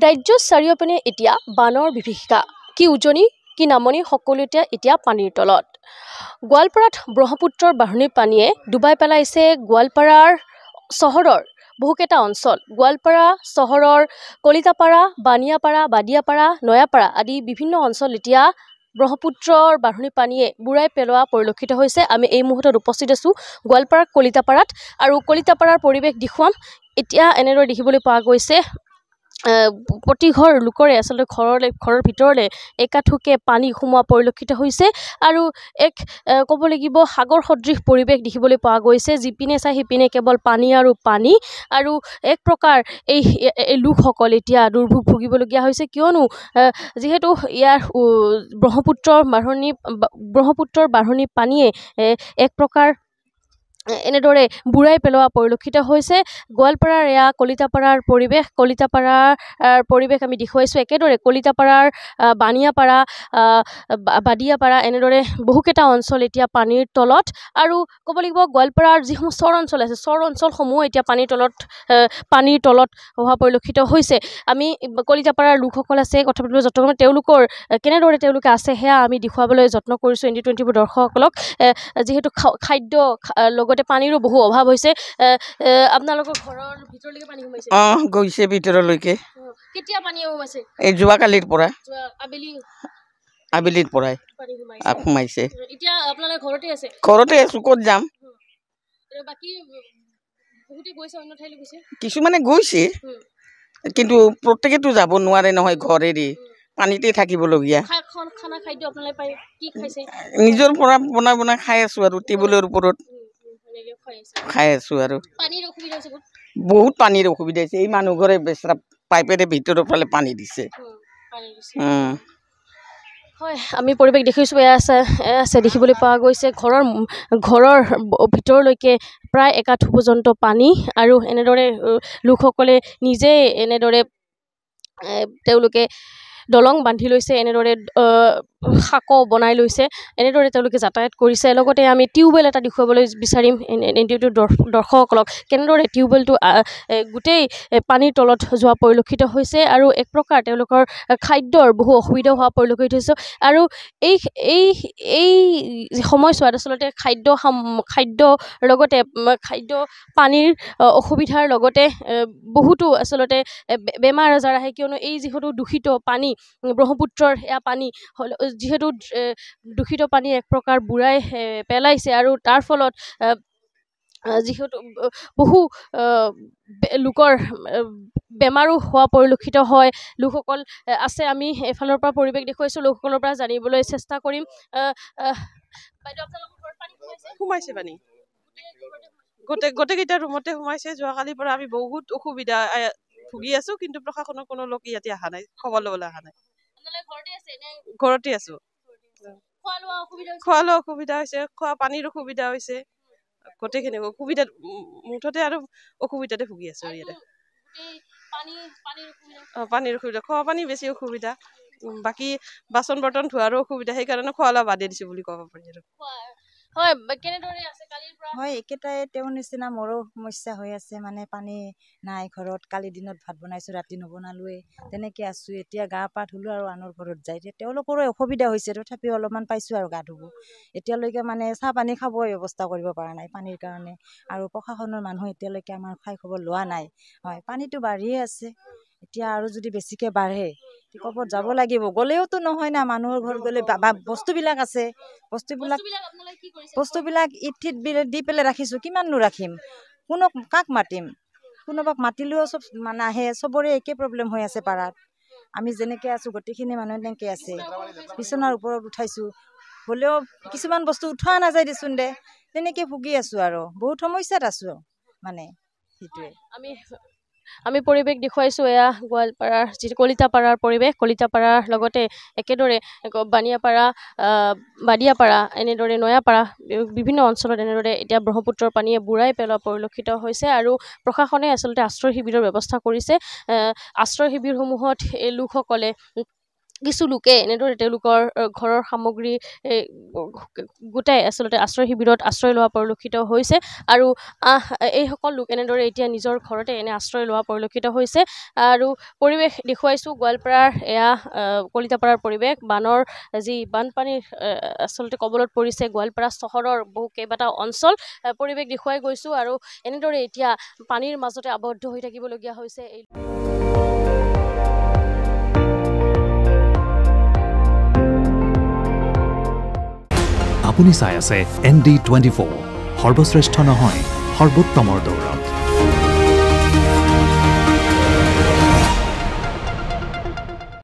ৰাজ্যৰ চাৰিওপিনে এতিয়া বানৰ বিভীষিকা। কি উজনি কি নামনি সকলোতে এতিয়া পানীৰ তলত। গোৱালপাৰাত ব্ৰহ্মপুত্ৰৰ বাঢ়নী পানীয়ে ডুবাই পেলাইছে গোৱালপাৰাৰ চহৰৰ বহুকেইটা অঞ্চল। গোৱালপাৰা চহৰৰ কলিতাপাৰা, বানিয়াপাৰা, বাদিয়াপাৰা, নয়াপাৰা আদি বিভিন্ন অঞ্চল এতিয়া ব্ৰহ্মপুত্ৰৰ বাঢ়নী পানীয়ে বুৰাই পেলোৱা পৰিলক্ষিত হৈছে। আমি এই মুহূৰ্তত উপস্থিত আছোঁ গোৱালপাৰাৰ কলিতাপাৰাত আৰু কলিতাপাৰাৰ পৰিৱেশ দেখুৱাম। এতিয়া এনেদৰে দেখিবলৈ পোৱা গৈছে প্ৰতি ঘৰ লোকৰে আচলতে ঘৰৰ ভিতৰলৈ একাঠুকে পানী সোমোৱা পৰিলক্ষিত হৈছে আৰু এক ক'ব লাগিব সাগৰ সদৃশ পৰিৱেশ দেখিবলৈ পোৱা গৈছে। যিপিনে চাই সিপিনে কেৱল পানী আৰু পানী আৰু এক প্ৰকাৰ এই লোকসকল এতিয়া দুৰ্ভোগ ভুগিবলগীয়া হৈছে, কিয়নো যিহেতু ইয়াৰ ব্ৰহ্মপুত্ৰৰ বাঢ়নী পানীয়ে এক প্ৰকাৰ এনেদৰে বুৰাই পেলোৱা পৰিলক্ষিত হৈছে। গোৱালপাৰাৰ এয়া কলিতাপাৰাৰ পৰিৱেশ। কলিতাপাৰাৰ পৰিৱেশ আমি দেখুৱাইছোঁ। একেদৰে কলিতাপাৰাৰ বানিয়াপাৰা, বাদিয়াপাৰা এনেদৰে বহুকেইটা অঞ্চল এতিয়া পানীৰ তলত আৰু ক'ব লাগিব গোৱালপাৰাৰ যিসমূহ চৰ অঞ্চল আছে, চৰ অঞ্চলসমূহ এতিয়া পানীৰ তলত হোৱা পৰিলক্ষিত হৈছে। আমি কলিতাপাৰাৰ লোকসকল আছে কথা পাতিবলৈ যত্ন কৰিম। কেনেদৰে তেওঁলোকে আছে সেয়া আমি দেখুৱাবলৈ যত্ন কৰিছোঁ ND24 দৰ্শকসকলক। যিহেতু খাদ্য লগতে পানীৰো বহু অভাৱ হৈছে। আপোনালোকৰ ঘৰৰ ভিতৰলৈকে পানী সোমাইছে? গৈছে ভিতৰলৈকে। কেতিয়া পানী সোমাইছে? এই যোৱাকালিৰ পৰা, আবেলিৰ পৰাই সোমাইছে। এতিয়া আপোনালোকে ঘৰতে আছে? ঘৰতে আছো, ক'ত যাম। বাকী বহুতে গৈছে, অন্য ঠাইলৈ গৈছে? কিছুমানে গৈছে, কিন্তু প্ৰত্যেকেতো যাব নোৱাৰে নহয়, ঘৰ এৰি পানীতে থাকিবলগীয়া। খানা খাদ্য আপোনালোকে পাই কি খাইছে? নিজৰ পৰা বনাই খাই আছো আৰু টেবুলৰ ওপৰত খাই আছো আৰু পানীৰ অসুবিধা হৈছে বহুত পানীৰ অসুবিধা হৈছে। এই মানুহ ঘৰে বেচৰা পাইপেৰে ভিতৰৰ ফালে পানী দিছে। হয়, আমি পৰিৱেশ দেখিছোঁ। এয়া আছে দেখিবলৈ পোৱা গৈছে ঘৰৰ ভিতৰলৈকে প্ৰায় একাঠু পৰ্যন্ত পানী আৰু এনেদৰে লোকসকলে নিজেই এনেদৰে তেওঁলোকে দলং বান্ধি লৈছে, এনেদৰে শাক বনাই লৈছে, এনেদৰে তেওঁলোকে যাতায়াত কৰিছে। লগতে আমি টিউবৱেল এটা দেখুৱাবলৈ বিচাৰিম ND24 দৰ্শকসকলক, কেনেদৰে টিউবৱেলটো গোটেই পানীৰ তলত যোৱা পৰিলক্ষিত হৈছে আৰু এক প্ৰকাৰ তেওঁলোকৰ খাদ্যৰ বহু অসুবিধা হোৱা পৰিলক্ষিত হৈছে। আৰু এই সময়ছোৱাত আচলতে লগতে খাদ্য পানীৰ অসুবিধাৰ লগতে বহুতো আচলতে বেমাৰ আজাৰ আহে, কিয়নো এই যিহেতু দূষিত পানী, ব্ৰহ্মপুত্ৰৰ এয়া পানী যিহেতু দূষিত পানী এক প্ৰকাৰ বুৰাই পেলাইছে আৰু তাৰ ফলত যিহেতু বহু লোকৰ বেমাৰো হোৱা পৰিলক্ষিত হয়। লোকসকল আছে, আমি এফালৰ পৰা পৰিৱেশ দেখুৱাইছোঁ, লোকসকলৰ পৰা জানিবলৈ চেষ্টা কৰিম। বাইদেউ, আপোনালোকৰ ঘৰত পানী সোমাইছে? পানী গোটেইকেইটা ৰুমতে সোমাইছে। যোৱাকালিৰ পৰা আমি বহুত অসুবিধা ভুগি আছো, কিন্তু প্ৰশাসনৰ কোনো লোক ইয়াতে অহা নাই, খবৰ ল'বলৈ অহা নাই। ঘৰতে আছো। খোৱা লোৱা অসুবিধা হৈছে, খোৱা পানীৰ অসুবিধা হৈছে, গোটেইখিনি অসুবিধা মুঠতে আৰু অসুবিধাতে ভুগি আছো ইয়াতে। পানীৰ অসুবিধা, খোৱা পানী বেছি অসুবিধা, বাকী বাচন বৰ্তন ধোৱাৰো অসুবিধা, সেইকাৰণে খোৱা লোৱা বাদে দিছো বুলি ক'ব পাৰি আৰু। হয়, একেটাই তেওঁৰ নিচিনা মোৰো সমস্যা হৈ আছে। মানে পানী নাই ঘৰত। কালি দিনত ভাত বনাইছো, ৰাতি নবনালোৱে, তেনেকে আছো। এতিয়া গা পা ধুলো আৰু আনৰ ঘৰত যাই, তেওঁলোকৰো অসুবিধা হৈছে, তথাপিও অলপমান পাইছো আৰু গা ধুব। এতিয়ালৈকে মানে চাহ পানী খাব ব্যৱস্থা কৰিব পৰা নাই পানীৰ কাৰণে, আৰু প্ৰশাসনৰ মানুহ এতিয়ালৈকে আমাৰ খাই খবৰ লোৱা নাই। হয়, পানীটো বাঢ়িয়ে আছে। এতিয়া আৰু যদি বেছিকে বাঢ়ে ক'ৰবাত যাব লাগিব, গ'লেওতো নহয় না। মানুহৰ ঘৰত গ'লে বস্তুবিলাক আছে, বস্তুবিলাক ইট দি পেলাই ৰাখিছো, কিমাননো ৰাখিম, কাক মাতিম? কোনোবাক মাতিলেও চব নাহে, চবৰে একে প্ৰব্লেম হৈ আছে পাৰাত। আমি যেনেকে আছো গোটেইখিনি মানুহ তেনেকে আছে। বিচনাৰ ওপৰত উঠাইছো, হ'লেও কিছুমান বস্তু উঠোৱা নাযায় দেচোন দে, তেনেকে ভুগি আছো আৰু বহুত সমস্যাত আছো। মানে সেইটোৱে আমি পৰিৱেশ দেখুৱাইছোঁ। এয়া গোৱালপাৰাৰ যিটো কলিতাপাৰাৰ পৰিৱেশ, কলিতাপাৰাৰ লগতে একেদৰে বানিয়াপাৰা, বাদিয়াপাৰা, এনেদৰে নয়াপাৰা বিভিন্ন অঞ্চলত এনেদৰে এতিয়া ব্ৰহ্মপুত্ৰৰ পানীয়ে বুৰাই পেলোৱা পৰিলক্ষিত হৈছে আৰু প্ৰশাসনে আচলতে আশ্ৰয় শিবিৰৰ ব্যৱস্থা কৰিছে। আশ্ৰয় শিবিৰসমূহত এই লোকসকলে কিছু লোকে এনেদৰে তেওঁলোকৰ ঘৰৰ সামগ্ৰী গোটাই আচলতে আশ্ৰয় শিবিৰত আশ্ৰয় লোৱা পৰিলক্ষিত হৈছে আৰু এইসকল লোক এনেদৰে এতিয়া নিজৰ ঘৰতে এনে আশ্ৰয় লোৱা পৰিলক্ষিত হৈছে আৰু পৰিৱেশ দেখুৱাইছোঁ গোৱালপাৰাৰ এয়া কলিতাপাৰাৰ পৰিৱেশ বানৰ যি বানপানীৰ আচলতে কবলত পৰিছে গোৱালপাৰা চহৰৰ বহু কেইবাটাও অঞ্চল পৰিৱেশ দেখুৱাই গৈছোঁ আৰু এনেদৰে এতিয়া পানীৰ মাজতে আবদ্ধ হৈ থাকিবলগীয়া হৈছে আপুনি চাই আছে ND24 সৰ্বশ্ৰেষ্ঠ নহয় সৰ্বোত্তমৰ দৌৰ